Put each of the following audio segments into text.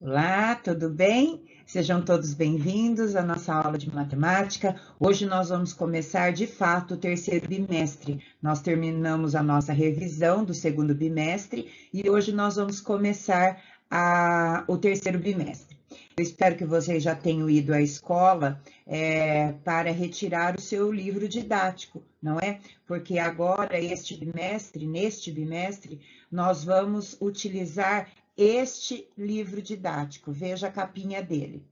Olá, tudo bem? Sejam todos bem-vindos à nossa aula de matemática. Hoje nós vamos começar de fato o terceiro bimestre. Nós terminamos a nossa revisão do segundo bimestre e hoje nós vamos começar o terceiro bimestre. Eu espero que vocês já tenham ido à escola para retirar o seu livro didático, não é? Porque agora, neste bimestre, nós vamos utilizar este livro didático. Veja a capinha dele.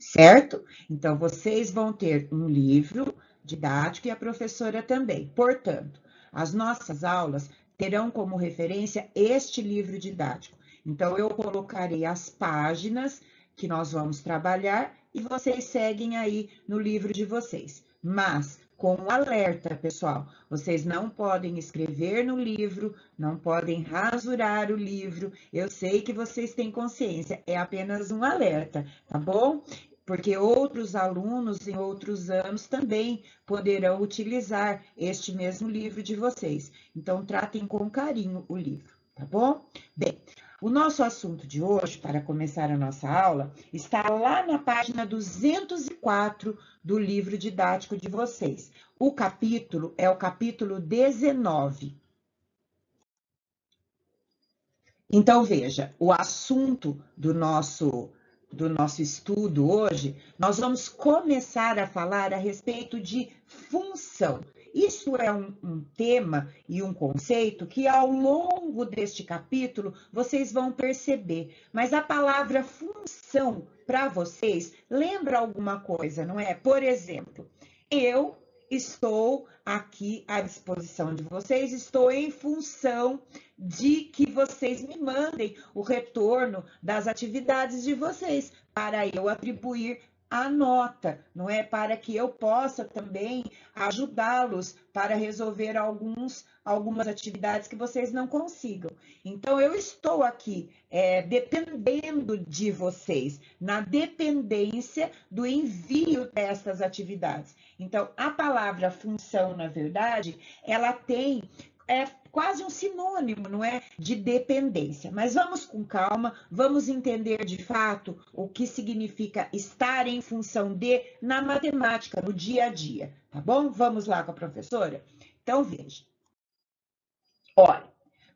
Certo? Então, vocês vão ter um livro didático e a professora também. Portanto, as nossas aulas terão como referência este livro didático. Então, eu colocarei as páginas que nós vamos trabalhar e vocês seguem aí no livro de vocês. Mas, com um alerta, pessoal, vocês não podem escrever no livro, não podem rasurar o livro. Eu sei que vocês têm consciência, é apenas um alerta, tá bom? Porque outros alunos em outros anos também poderão utilizar este mesmo livro de vocês. Então, tratem com carinho o livro, tá bom? Bem, o nosso assunto de hoje, para começar a nossa aula, está lá na página 204 do livro didático de vocês. O capítulo é o capítulo 19. Então, veja, o assunto do nosso estudo hoje, nós vamos começar a falar a respeito de função. Isso é um tema e um conceito que ao longo deste capítulo vocês vão perceber. Mas a palavra função para vocês lembra alguma coisa, não é? Por exemplo, eu estou aqui à disposição de vocês, estou em função de que vocês me mandem o retorno das atividades de vocês, para eu atribuir a nota, não é? Para que eu possa também ajudá-los para resolver algumas atividades que vocês não consigam. Então, eu estou aqui dependendo de vocês, na dependência do envio dessas atividades. Então, a palavra função, na verdade, ela tem quase um sinônimo, não é? De dependência. Mas vamos com calma, vamos entender de fato o que significa estar em função de na matemática, no dia a dia, tá bom? Vamos lá com a professora? Então, veja. Olha,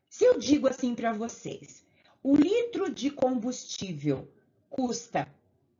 se eu digo assim para vocês, o litro de combustível custa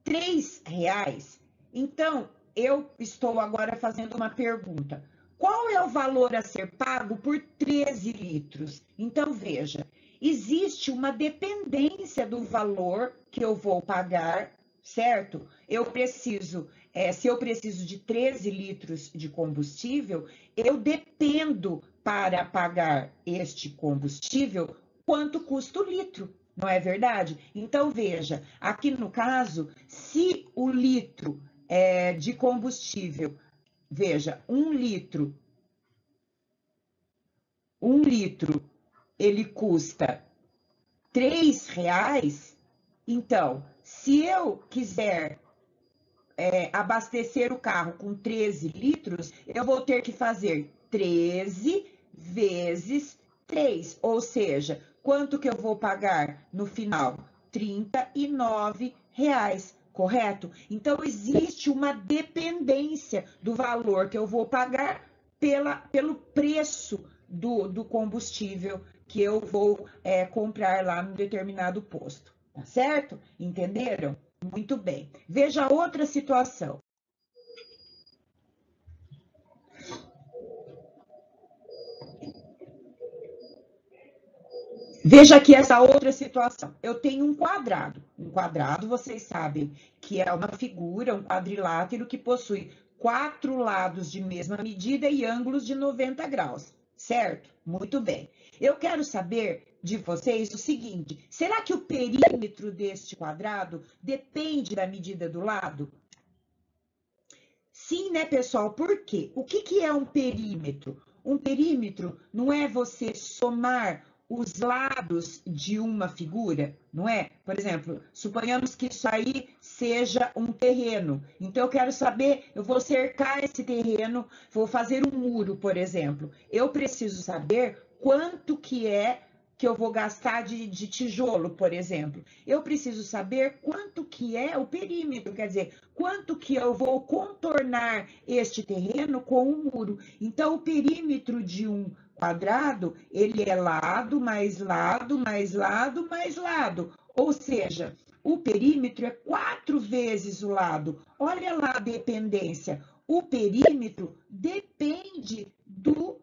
R$ 3, então eu estou agora fazendo uma pergunta. Qual é o valor a ser pago por 13 litros? Então, veja, existe uma dependência do valor que eu vou pagar, certo? Se eu preciso de 13 litros de combustível, eu dependo para pagar este combustível quanto custa o litro, não é verdade? Então, veja, aqui no caso, se o litro de combustível, veja, um litro, ele custa R$ 3, então, se eu quiser abastecer o carro com 13 litros, eu vou ter que fazer 13 vezes 3, ou seja, quanto que eu vou pagar no final? R$ 39, correto? Então, existe uma dependência do valor que eu vou pagar pelo preço do combustível que eu vou comprar lá no determinado posto, tá certo? Entenderam? Muito bem. Veja outra situação. Veja aqui essa outra situação. Eu tenho um quadrado. Um quadrado, vocês sabem que é uma figura, um quadrilátero que possui 4 lados de mesma medida e ângulos de 90 graus, certo? Muito bem. Eu quero saber de vocês o seguinte: será que o perímetro deste quadrado depende da medida do lado? Sim, né, pessoal? Por quê? O que é um perímetro? Um perímetro não é você somar os lados de uma figura, não é? Por exemplo, suponhamos que isso aí seja um terreno. Então, eu quero saber, eu vou cercar esse terreno, vou fazer um muro, por exemplo. Eu preciso saber quanto que é que eu vou gastar de tijolo, por exemplo. Eu preciso saber quanto que é o perímetro, quer dizer, quanto que eu vou contornar este terreno com um muro. Então, o perímetro de um quadrado, ele é lado, mais lado, mais lado, mais lado. Ou seja, o perímetro é 4 vezes o lado. Olha lá a dependência. O perímetro depende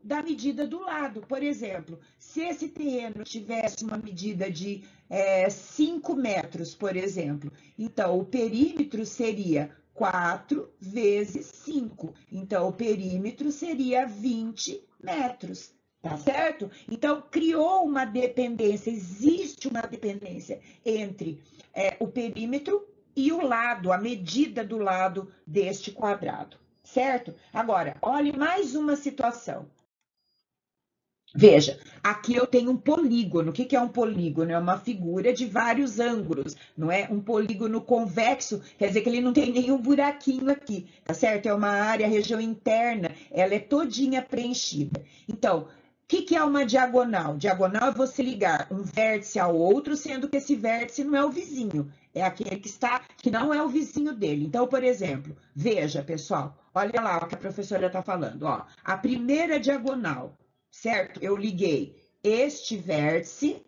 da medida do lado. Por exemplo, se esse terreno tivesse uma medida de 5 metros, por exemplo, então o perímetro seria 4 vezes 5. Então, o perímetro seria 20 metros. Tá certo? Então, criou uma dependência, existe uma dependência entre o perímetro e o lado, a medida do lado deste quadrado, certo? Agora, olhe mais uma situação. Veja, aqui eu tenho um polígono. O que é um polígono? É uma figura de vários ângulos, não é? Um polígono convexo, quer dizer que ele não tem nenhum buraquinho aqui, tá certo? É uma área, região interna, ela é todinha preenchida. Então, o que é uma diagonal? Diagonal é você ligar um vértice ao outro, sendo que esse vértice não é o vizinho, é aquele que não é o vizinho dele. Então, por exemplo, veja, pessoal, olha lá o que a professora está falando. Ó, a primeira diagonal, certo? Eu liguei este vértice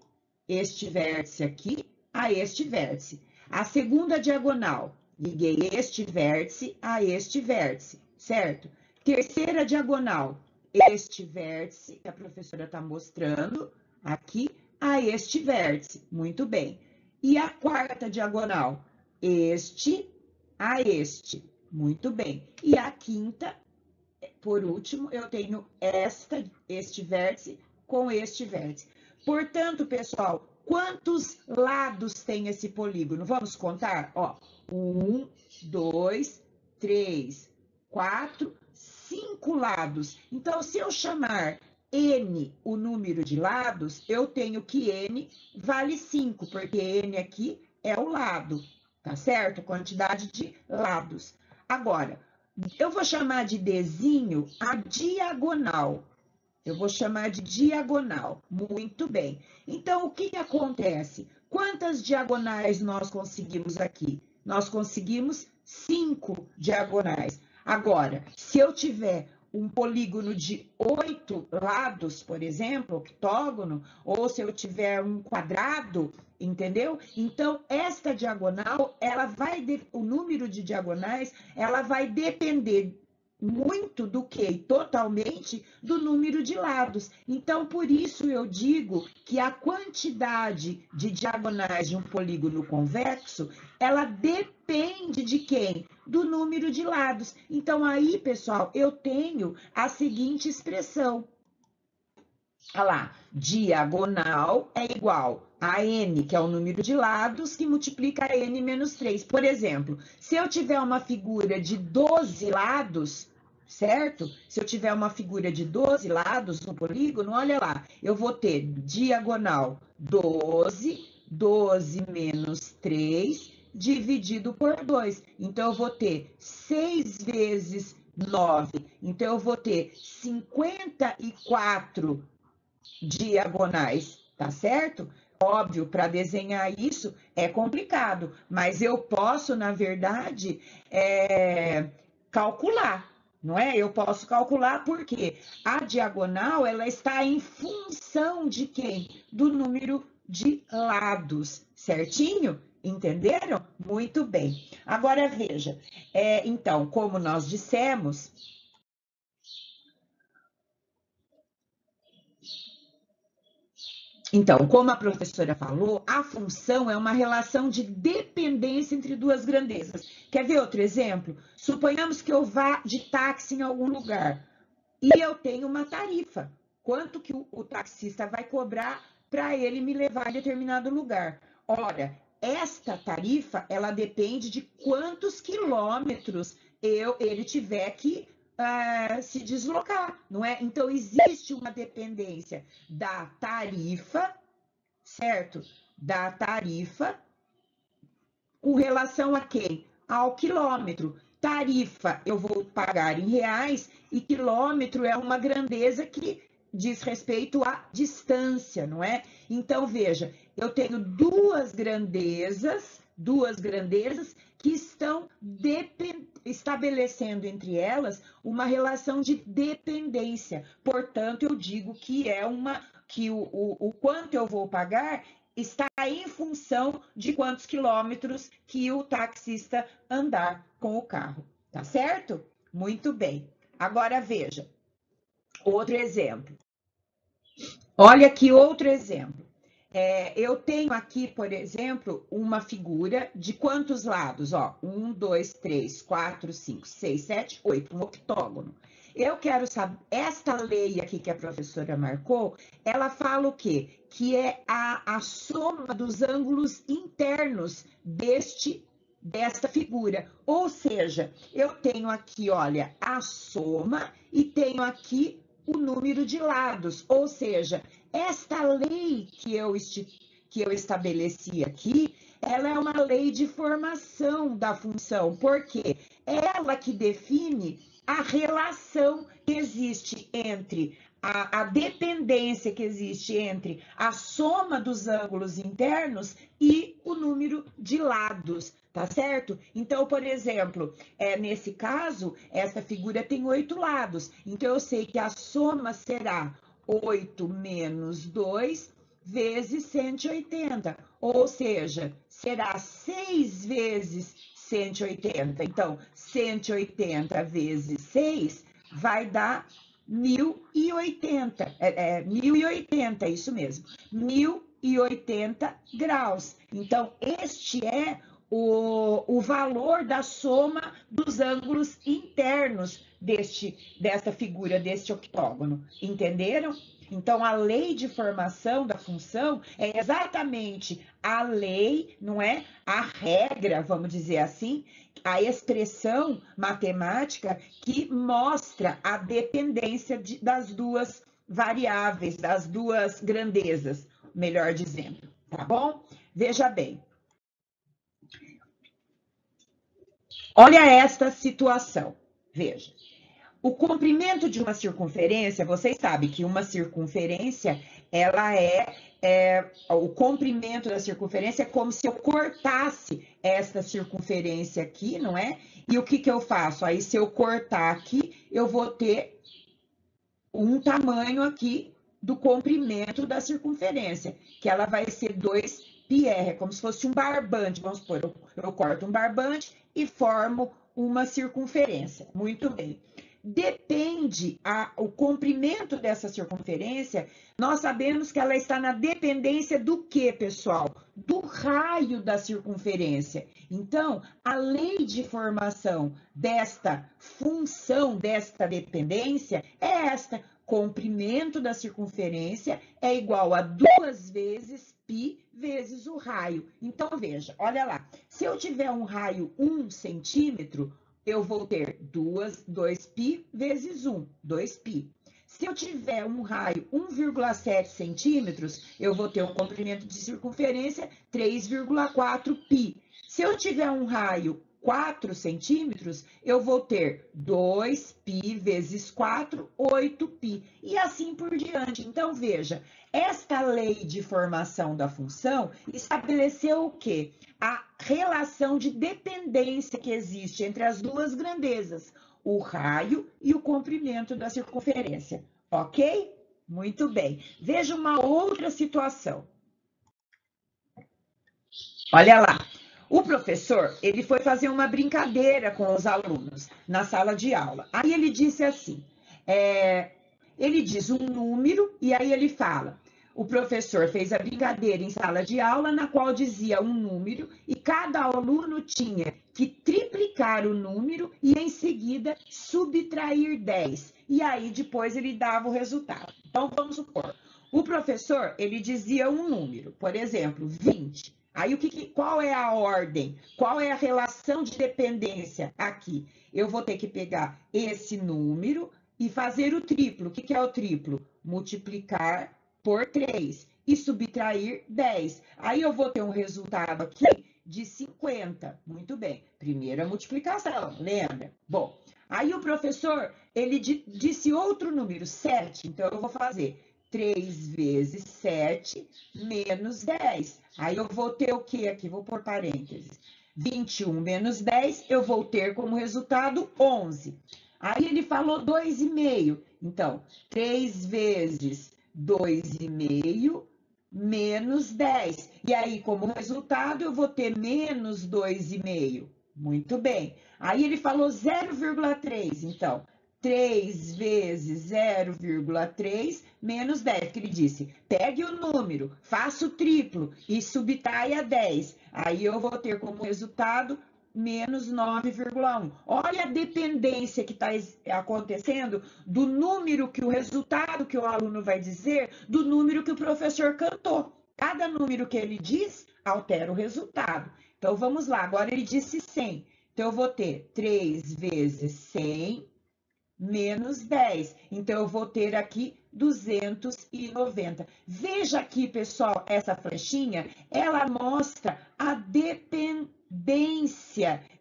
aqui, a este vértice. A segunda diagonal, liguei este vértice a este vértice, certo? Terceira diagonal, este vértice, que a professora está mostrando aqui, a este vértice. Muito bem. E a quarta diagonal, este a este. Muito bem. E a quinta, por último, eu tenho este vértice com este vértice. Portanto, pessoal, quantos lados tem esse polígono? Vamos contar? Ó, 1, 2, 3, 4, 5 lados. Então, se eu chamar n o número de lados, eu tenho que n vale 5, porque n aqui é o lado, tá certo? Quantidade de lados. Agora, eu vou chamar de Dzinho a diagonal. Eu vou chamar de diagonal. Muito bem. Então, o que acontece? Quantas diagonais nós conseguimos aqui? Nós conseguimos 5 diagonais. Agora, se eu tiver um polígono de 8 lados, por exemplo, octógono, ou se eu tiver um quadrado, entendeu? Então, esta diagonal, o número de diagonais, ela vai depender muito do que? Totalmente do número de lados. Então, por isso eu digo que a quantidade de diagonais de um polígono convexo, ela depende de quem? Do número de lados. Então, aí, pessoal, eu tenho a seguinte expressão. Olha lá, diagonal é igual a n, que é o número de lados, que multiplica n menos 3. Por exemplo, se eu tiver uma figura de 12 lados, certo? Se eu tiver uma figura de 12 lados no polígono, olha lá, eu vou ter diagonal 12, 12 menos 3, dividido por 2. Então, eu vou ter 6 vezes 9. Então, eu vou ter 54 diagonais, tá certo? Óbvio, para desenhar isso é complicado, mas eu posso, na verdade, calcular, não é? Eu posso calcular porque a diagonal, ela está em função de quem? Do número de lados, certinho? Entenderam? Muito bem. Agora, veja, então, como nós dissemos, então, como a professora falou, a função é uma relação de dependência entre duas grandezas. Quer ver outro exemplo? Suponhamos que eu vá de táxi em algum lugar e eu tenho uma tarifa. Quanto que o taxista vai cobrar para ele me levar a determinado lugar? Ora, esta tarifa, ela depende de quantos quilômetros ele tiver que se deslocar, não é? Então, existe uma dependência da tarifa, certo? Da tarifa com relação a quem? Ao quilômetro. Tarifa eu vou pagar em reais e quilômetro é uma grandeza que diz respeito à distância, não é? Então, veja, eu tenho duas grandezas que estão estabelecendo entre elas uma relação de dependência. Portanto, eu digo que que o quanto eu vou pagar está em função de quantos quilômetros que o taxista andar com o carro, tá certo? Muito bem. Agora veja, outro exemplo. Olha aqui outro exemplo. Eu tenho aqui, por exemplo, uma figura de quantos lados? Ó, 1, 2, 3, 4, 5, 6, 7, 8, um octógono. Eu quero saber, esta lei aqui que a professora marcou, ela fala o quê? Que é a soma dos ângulos internos desta figura. Ou seja, eu tenho aqui, olha, a soma e tenho aqui o número de lados. Ou seja, esta lei que eu estabeleci aqui, ela é uma lei de formação da função, porque ela que define a relação que existe entre a dependência que existe entre a soma dos ângulos internos e o número de lados, tá certo? Então, por exemplo, nesse caso, essa figura tem 8 lados. Então, eu sei que a soma será 8 menos 2 vezes 180. Ou seja, será 6 vezes 180. Então, 180 vezes 6 vai dar 1080. 1080, isso mesmo. 1080 graus. Então, este é o valor da soma dos ângulos internos desta figura, deste octógono. Entenderam? Então, a lei de formação da função é exatamente a lei, não é? A regra, vamos dizer assim, a expressão matemática que mostra a dependência das duas variáveis, das duas grandezas, melhor dizendo, tá bom? Veja bem. Olha esta situação, veja. O comprimento de uma circunferência, vocês sabem que uma circunferência, ela o comprimento da circunferência é como se eu cortasse esta circunferência aqui, não é? E o que eu faço? Aí, se eu cortar aqui, eu vou ter um tamanho aqui do comprimento da circunferência, que ela vai ser 2πr, como se fosse um barbante. Vamos supor, eu corto um barbante e formo uma circunferência. Muito bem. Depende o comprimento dessa circunferência, nós sabemos que ela está na dependência do quê, pessoal? Do raio da circunferência. Então, a lei de formação desta função, desta dependência, é esta. Comprimento da circunferência é igual a 2 vezes π vezes o raio. Então, veja, olha lá. Se eu tiver um raio 1 centímetro, eu vou ter 2π vezes 1, 2π. Se eu tiver um raio 1,7 centímetros, eu vou ter um comprimento de circunferência 3,4π. Se eu tiver um raio 4 centímetros, eu vou ter 2π vezes 4, 8π. E assim por diante. Então, veja, esta lei de formação da função estabeleceu o quê? A relação de dependência que existe entre as duas grandezas, o raio e o comprimento da circunferência. Ok? Muito bem. Veja uma outra situação. Olha lá. O professor, ele foi fazer uma brincadeira com os alunos na sala de aula. Aí ele disse assim, ele diz um número e aí ele fala, o professor fez a brincadeira em sala de aula na qual dizia um número e cada aluno tinha que triplicar o número e em seguida subtrair 10. E aí depois ele dava o resultado. Então vamos supor, o professor, ele dizia um número, por exemplo, 20. Aí, qual é a ordem? Qual é a relação de dependência aqui? Eu vou ter que pegar esse número e fazer o triplo. O que é o triplo? Multiplicar por 3 e subtrair 10. Aí, eu vou ter um resultado aqui de 50. Muito bem. Primeira multiplicação, lembra? Bom, aí o professor, ele disse outro número, 7. Então, eu vou fazer 3 vezes 7 menos 10. Aí eu vou ter o quê aqui? Vou pôr parênteses. 21 menos 10, eu vou ter como resultado 11. Aí ele falou 2,5. Então, 3 vezes 2,5 menos 10. E aí, como resultado, eu vou ter menos 2,5. Muito bem. Aí ele falou 0,3. Então, 3 vezes 0,3 menos 10, porque ele disse, pegue o número, faça o triplo e subtraia 10. Aí eu vou ter como resultado menos 9,1. Olha a dependência que está acontecendo do número que o resultado que o aluno vai dizer, do número que o professor cantou. Cada número que ele diz altera o resultado. Então, vamos lá. Agora ele disse 100. Então, eu vou ter 3 vezes 100 menos 10. Então, eu vou ter aqui 290. Veja aqui, pessoal, essa flechinha, ela mostra a dependência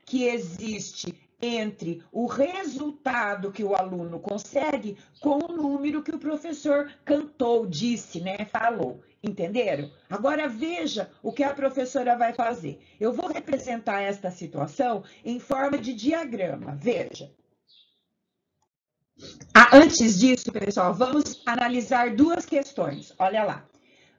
que existe entre o resultado que o aluno consegue com o número que o professor cantou, disse, né, falou. Entenderam? Agora veja o que a professora vai fazer. Eu vou representar esta situação em forma de diagrama. Veja. Antes disso, pessoal, vamos analisar duas questões. Olha lá.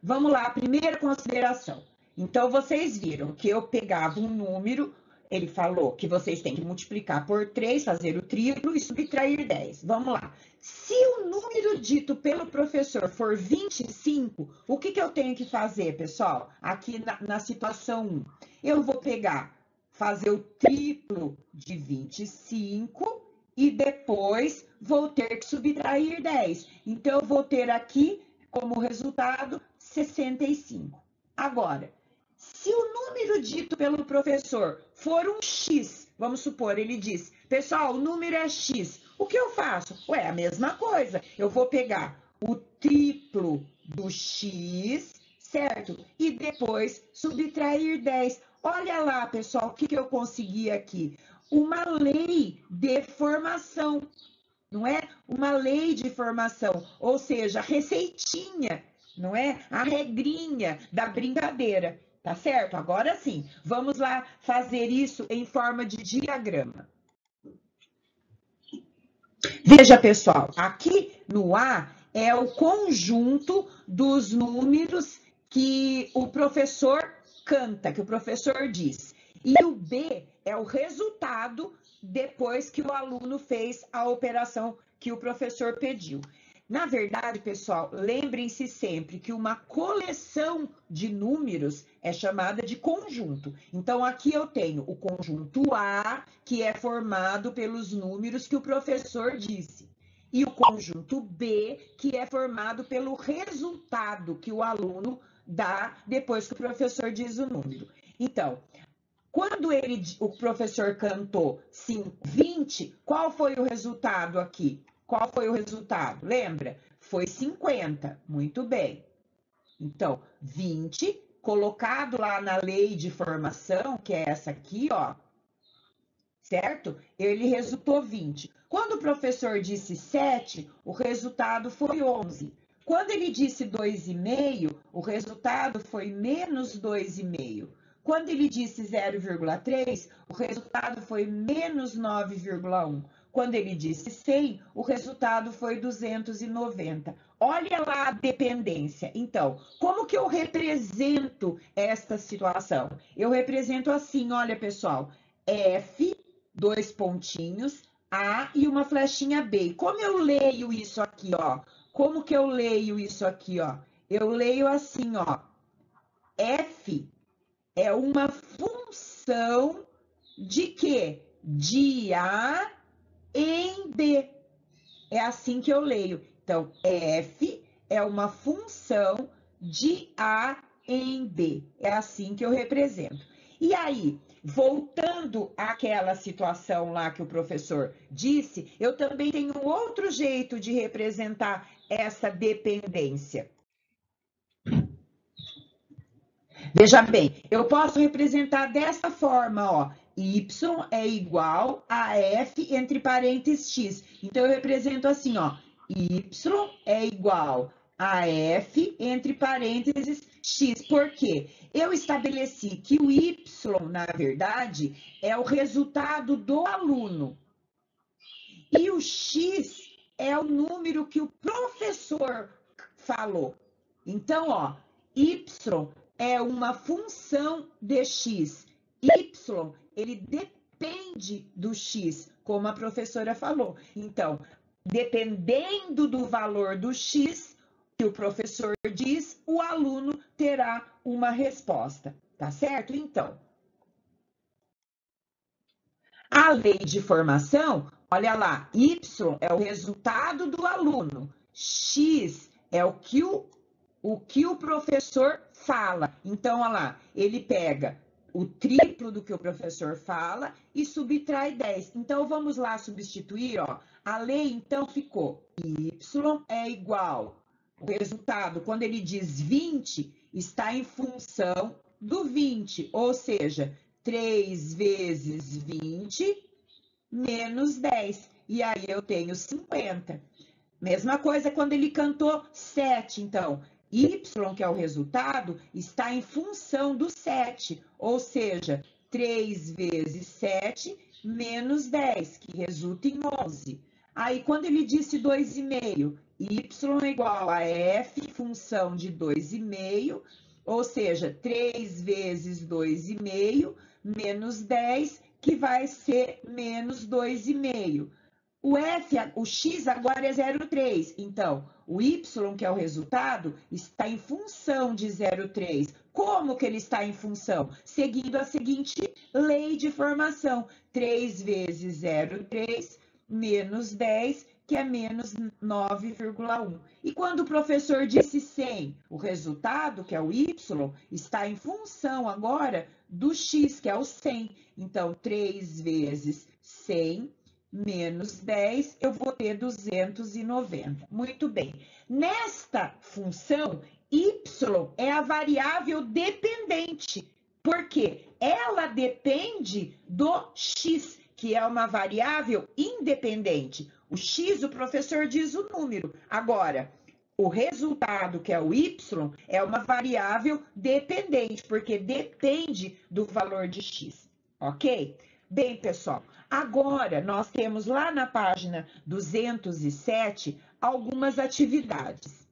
Vamos lá, primeira consideração. Então, vocês viram que eu pegava um número, ele falou que vocês têm que multiplicar por 3, fazer o triplo e subtrair 10. Vamos lá. Se o número dito pelo professor for 25, o que eu tenho que fazer, pessoal? Aqui na situação 1. Eu vou pegar, fazer o triplo de 25 e depois vou ter que subtrair 10. Então, eu vou ter aqui, como resultado, 65. Agora, se o número dito pelo professor for um X, vamos supor, ele diz, pessoal, o número é X, o que eu faço? Ué, a mesma coisa. Eu vou pegar o triplo do X, certo? E depois subtrair 10. Olha lá, pessoal, o que eu consegui aqui? Uma lei de formação, não é? Uma lei de formação, ou seja, a receitinha, não é? A regrinha da brincadeira, tá certo? Agora sim, vamos lá fazer isso em forma de diagrama. Veja, pessoal, aqui no A é o conjunto dos números que o professor canta, que o professor diz. E o B é o resultado depois que o aluno fez a operação que o professor pediu. Na verdade, pessoal, lembrem-se sempre que uma coleção de números é chamada de conjunto. Então, aqui eu tenho o conjunto A, que é formado pelos números que o professor disse. E o conjunto B, que é formado pelo resultado que o aluno dá depois que o professor diz o número. Então, quando o professor cantou 20, qual foi o resultado aqui? Qual foi o resultado? Lembra? Foi 50. Muito bem. Então, 20, colocado lá na lei de formação, que é essa aqui, ó, certo? Ele resultou 20. Quando o professor disse 7, o resultado foi 11. Quando ele disse 2,5, o resultado foi menos 2,5. Quando ele disse 0,3, o resultado foi menos 9,1. Quando ele disse 100, o resultado foi 290. Olha lá a dependência. Então, como que eu represento esta situação? Eu represento assim, olha, pessoal, F, 2 pontinhos, A e uma flechinha B. E como eu leio isso aqui, ó? Como que eu leio isso aqui, ó? Eu leio assim, ó. F é uma função de quê? De A em B. É assim que eu leio. Então, F é uma função de A em B. É assim que eu represento. E aí, voltando àquela situação lá que o professor disse, eu também tenho um outro jeito de representar essa dependência. Veja bem, eu posso representar dessa forma, ó. Y é igual a F entre parênteses X. Então, eu represento assim, ó. Y é igual a F entre parênteses X. Por quê? Eu estabeleci que o Y, na verdade, é o resultado do aluno. E o X é o número que o professor falou. Então, ó, Y é uma função de X. Y, ele depende do X, como a professora falou. Então, dependendo do valor do X que o professor diz, o aluno terá uma resposta, tá certo? Então, a lei de formação, olha lá, Y é o resultado do aluno, X é o que o professor fala. Então, olha lá, ele pega o triplo do que o professor fala e subtrai 10. Então, vamos lá substituir, ó. A lei, então, ficou Y é igual. O resultado, quando ele diz 20, está em função do 20, ou seja, 3 vezes 20 menos 10. E aí eu tenho 50. Mesma coisa quando ele cantou 7, então, Y, que é o resultado, está em função do 7, ou seja, 3 vezes 7 menos 10, que resulta em 11. Aí, quando ele disse 2,5, Y é igual a F, função de 2,5, ou seja, 3 vezes 2,5 menos 10, que vai ser menos 2,5. O X agora é 0,3. Então, o Y, que é o resultado, está em função de 0,3. Como que ele está em função? Seguindo a seguinte lei de formação. 3 vezes 0,3 menos 10, que é menos 9,1. E quando o professor disse 100, o resultado, que é o Y, está em função agora do X, que é o 100. Então, 3 vezes 100 menos 10, eu vou ter 290. Muito bem. Nesta função, y é a variável dependente, porque ela depende do x, que é uma variável independente. O x, o professor diz o número. Agora, o resultado, que é o y, é uma variável dependente, porque depende do valor de x, ok? Bem, pessoal, agora nós temos lá na página 207 algumas atividades.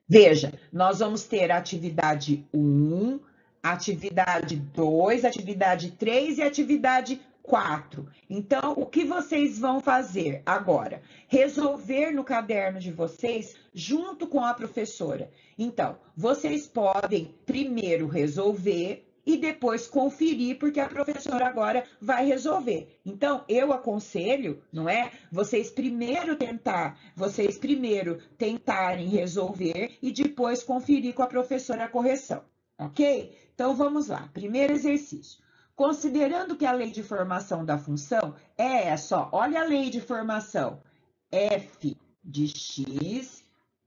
Veja, nós vamos ter a atividade 1, atividade 2, atividade 3 e atividade 4. Então, o que vocês vão fazer agora? Resolver no caderno de vocês junto com a professora. Então, vocês podem primeiro resolver e depois conferir, porque a professora agora vai resolver. Então, eu aconselho, não é? Vocês primeiro tentarem resolver e depois conferir com a professora a correção, ok? Então, vamos lá. Primeiro exercício. Considerando que a lei de formação da função é essa, ó, olha a lei de formação. F de x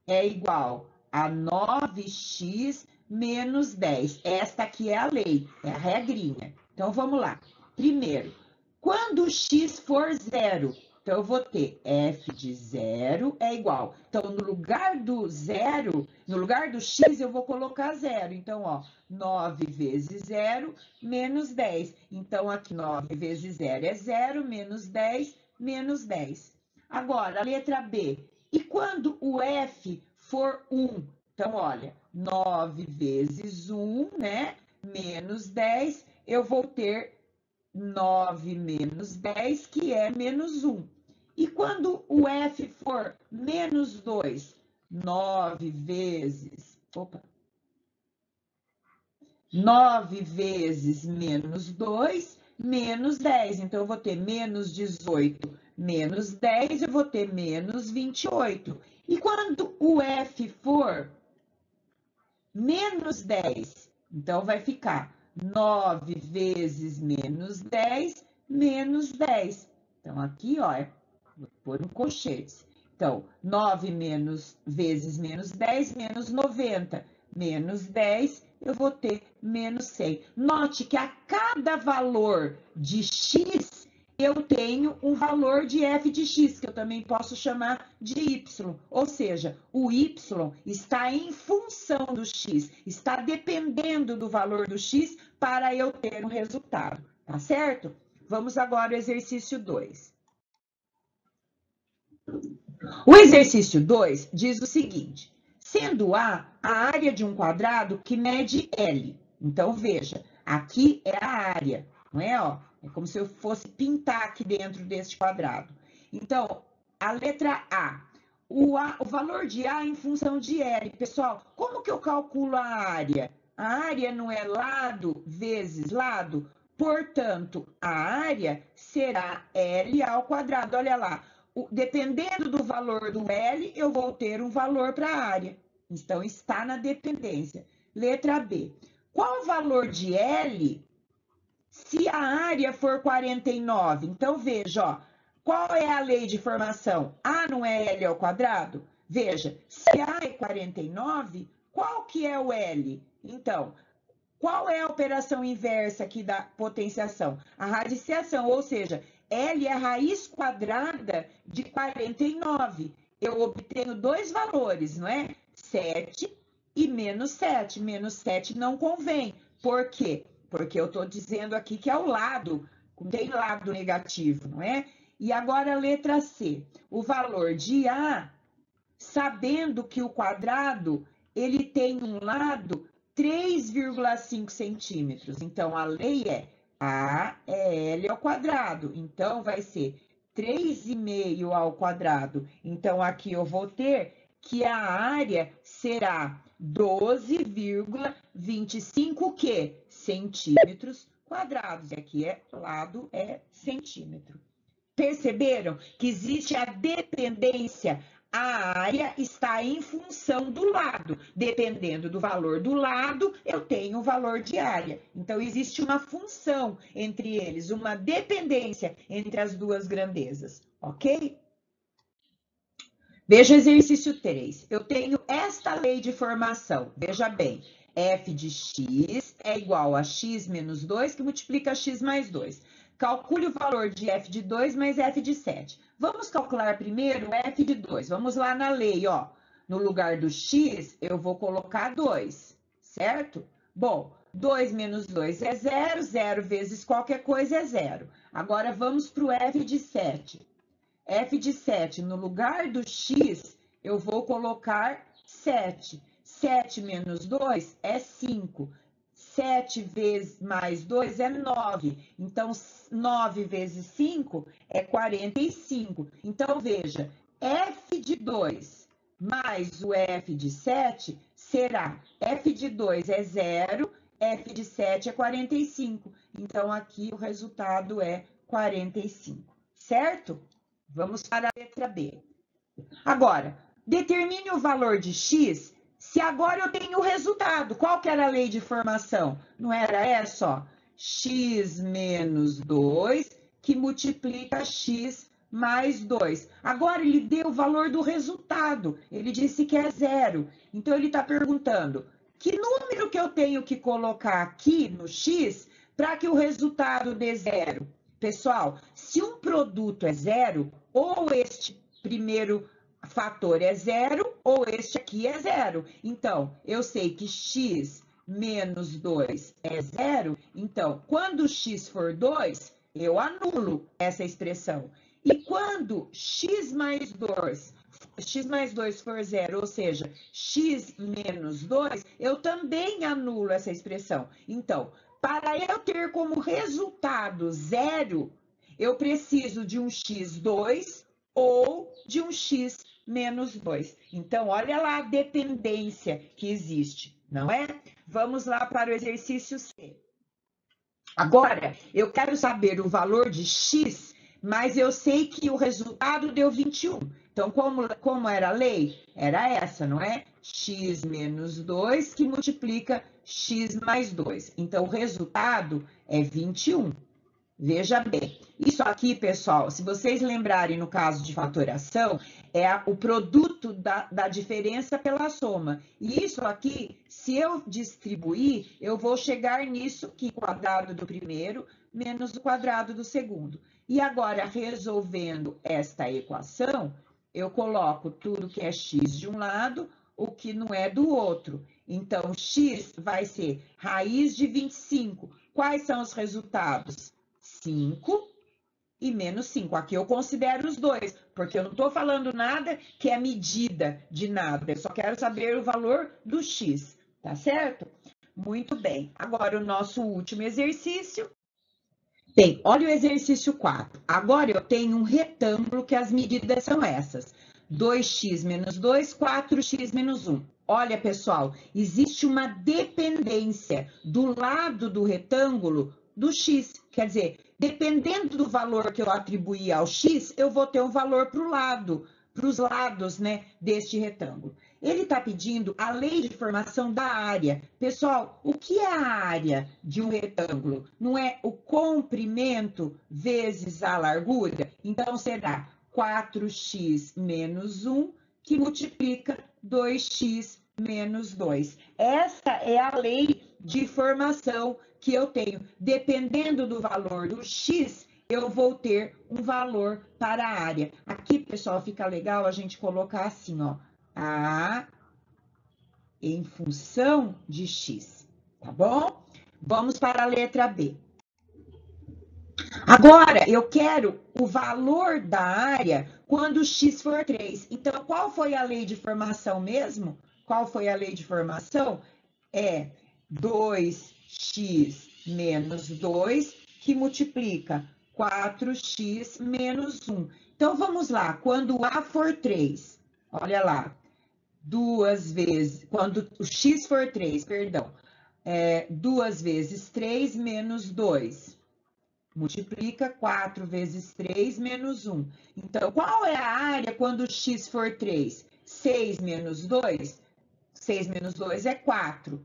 é igual a 9x menos 10. Esta aqui é a lei, é a regrinha. Então, vamos lá. Primeiro, quando x for zero, então eu vou ter f de zero é igual. Então, no lugar do zero, no lugar do x, eu vou colocar zero. Então, ó, 9 vezes zero, menos 10. Então, aqui 9 vezes zero é zero, menos 10, menos 10. Agora, a letra B. E quando o f for 1? Então, olha, 9 vezes 1, né? Menos 10, eu vou ter 9 menos 10, que é menos 1. E quando o f for menos 2? 9 vezes... Opa! 9 vezes menos 2, menos 10. Então, eu vou ter menos 18 menos 10, eu vou ter menos 28. E quando o f for menos 10, então vai ficar 9 vezes menos 10, menos 10. Então, aqui, ó, vou pôr um colchete. Então, 9 vezes menos 10, menos 90. menos 10, eu vou ter menos 100. Note que a cada valor de x, eu tenho um valor de f de x, que eu também posso chamar de y. Ou seja, o y está em função do x, está dependendo do valor do x para eu ter um resultado, tá certo? Vamos agora ao exercício 2. O exercício 2 diz o seguinte: sendo A área de um quadrado que mede L. Então, veja, aqui é a área, não é? Ó, é como se eu fosse pintar aqui dentro deste quadrado. Então, a letra A. O valor de A em função de L. Pessoal, como que eu calculo a área? A área não é lado vezes lado? Portanto, a área será L ao quadrado. Olha lá. Dependendo do valor do L, eu vou ter um valor para a área. Então, está na dependência. Letra B. Qual o valor de L se a área for 49? Então, veja, ó, qual é a lei de formação? A não é L ao quadrado? Veja, se A é 49, qual que é o L? Então, qual é a operação inversa aqui da potenciação? A radiciação, ou seja, L é a raiz quadrada de 49. Eu obtenho dois valores, não é? 7 e menos 7. Menos 7 não convém. Por quê? Porque eu estou dizendo aqui que é o lado, tem lado negativo, não é? E agora a letra C. O valor de A, sabendo que o quadrado, ele tem um lado 3,5 centímetros. Então, a lei é A é L ao quadrado. Então, vai ser 3,5 ao quadrado. Então, aqui eu vou ter que a área será 12,25 centímetros quadrados. E aqui lado é centímetro. Perceberam que existe a dependência? A área está em função do lado. Dependendo do valor do lado, eu tenho o valor de área. Então, existe uma função entre eles, uma dependência entre as duas grandezas, ok? Veja o exercício 3. Eu tenho esta lei de formação. Veja bem, f de x é igual a x menos 2, que multiplica x mais 2. Calcule o valor de f de 2 mais f de 7. Vamos calcular primeiro f de 2. Vamos lá na lei, ó. No lugar do x, eu vou colocar 2, certo? Bom, 2 menos 2 é 0, 0 vezes qualquer coisa é 0. Agora, vamos para o f de 7. F de 7, no lugar do x, eu vou colocar 7. 7 menos 2 é 5. 7 vezes mais 2 é 9. Então, 9 vezes 5 é 45. Então, veja, f de 2 mais o f de 7 será f de 2 é 0, f de 7 é 45. Então, aqui o resultado é 45, certo? Vamos para a letra B. Agora, determine o valor de x se agora eu tenho o resultado. Qual que era a lei de formação? Não era essa, ó? X menos 2, que multiplica x mais 2. Agora, ele deu o valor do resultado. Ele disse que é 0. Então, ele está perguntando, que número que eu tenho que colocar aqui no x para que o resultado dê 0? Pessoal, se um produto é 0, ou este primeiro fator é 0, ou este aqui é 0. Então, eu sei que x menos 2 é 0. Então, quando x for 2, eu anulo essa expressão. E quando x mais 2 for 0, ou seja, x menos 2, eu também anulo essa expressão. Então, para eu ter como resultado 0, eu preciso de um x2 ou de um x menos 2. Então, olha lá a dependência que existe, não é? Vamos lá para o exercício C. Agora, eu quero saber o valor de x, mas eu sei que o resultado deu 21. Então, como era a lei? Era essa, não é? X menos 2, que multiplica x mais 2. Então, o resultado é 21. Veja bem, isso aqui, pessoal, se vocês lembrarem no caso de fatoração, é o produto da diferença pela soma. E isso aqui, se eu distribuir, eu vou chegar nisso aqui, quadrado do primeiro menos o quadrado do segundo. E agora, resolvendo esta equação, eu coloco tudo que é x de um lado, o que não é do outro. Então, x vai ser raiz de 25. Quais são os resultados? 5 e menos 5. Aqui eu considero os dois, porque eu não estou falando nada que é medida de nada. Eu só quero saber o valor do x, tá certo? Muito bem. Agora, o nosso último exercício. Bem, olha o exercício 4. Agora eu tenho um retângulo que as medidas são essas. 2x menos 2, 4x menos 1. Olha, pessoal, existe uma dependência do lado do retângulo do x. Quer dizer, dependendo do valor que eu atribuir ao x, eu vou ter um valor para os lados, né, deste retângulo. Ele está pedindo a lei de formação da área. Pessoal, o que é a área de um retângulo? Não é o comprimento vezes a largura? Então, será 4x menos 1, que multiplica 2x menos 2. Essa é a lei de formação que eu tenho. Dependendo do valor do x, eu vou ter um valor para a área. Aqui, pessoal, fica legal a gente colocar assim, ó. A em função de x, tá bom? Vamos para a letra B. Agora, eu quero o valor da área quando x for 3. Então, qual foi a lei de formação mesmo? Qual foi a lei de formação? É 2x menos 2, que multiplica 4x menos 1. Então, vamos lá. Quando A for 3, olha lá. Duas vezes, quando o x for 3, perdão, 2 vezes 3 menos 2. Multiplica 4 vezes 3 menos 1. Então, qual é a área quando o x for 3? 6 menos 2? 6 menos 2 é 4.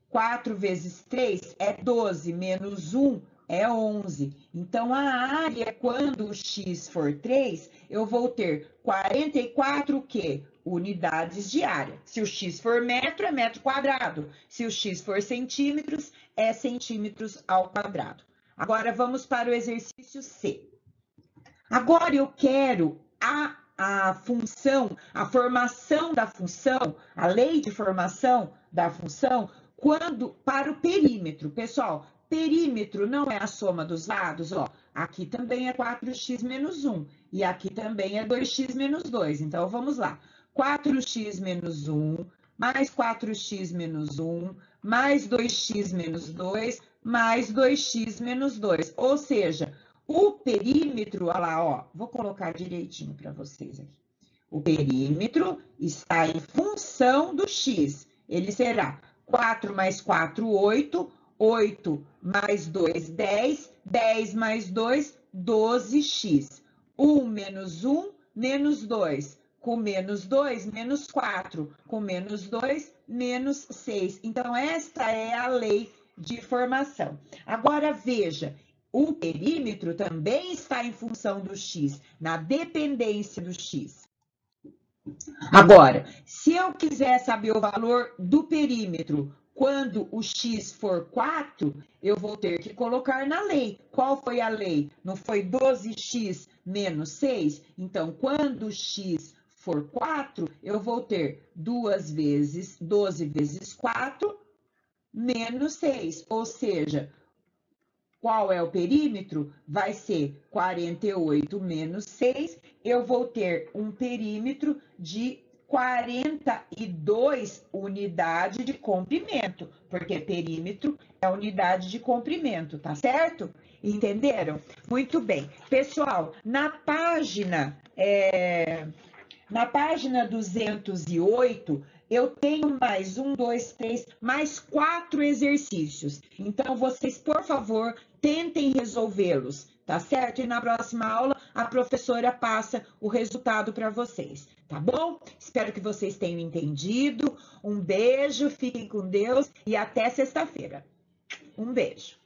4 vezes 3 é 12, menos 1 é 11. Então, a área, quando o x for 3, eu vou ter 44 o quê? Unidades de área. Se o x for metro, é metro quadrado. Se o x for centímetros, é centímetros ao quadrado. Agora, vamos para o exercício C. Agora, eu quero a função, a formação da função, a lei de formação da função, para o perímetro. Pessoal, perímetro não é a soma dos lados, ó. Aqui também é 4x menos 1, e aqui também é 2x menos 2. Então, vamos lá. 4x menos 1, mais 4x menos 1, mais 2x menos 2, mais 2x menos 2. Ou seja, o perímetro, olha lá, ó, vou colocar direitinho para vocês aqui. O perímetro está em função do x. Ele será 4 mais 4, 8, 8 mais 2, 10, 10 mais 2, 12x. 1 menos 1, menos 2. Com menos 2, menos 4. Com menos 2, menos 6. Então, esta é a lei de formação. Agora, veja, o perímetro também está em função do x, na dependência do x. Agora, se eu quiser saber o valor do perímetro quando o x for 4, eu vou ter que colocar na lei. Qual foi a lei? Não foi 12x menos 6? Então, quando o x for 4, eu vou ter 12 vezes 4 menos 6. Ou seja, qual é o perímetro? Vai ser 48 menos 6. Eu vou ter um perímetro de 42 unidades de comprimento, porque perímetro é unidade de comprimento, tá certo? Entenderam? Muito bem. Pessoal, na página 208, eu tenho mais 1, 2, 3, mais 4 exercícios. Então, vocês, por favor, tentem resolvê-los, tá certo? E na próxima aula, a professora passa o resultado para vocês, tá bom? Espero que vocês tenham entendido. Um beijo, fiquem com Deus e até sexta-feira. Um beijo.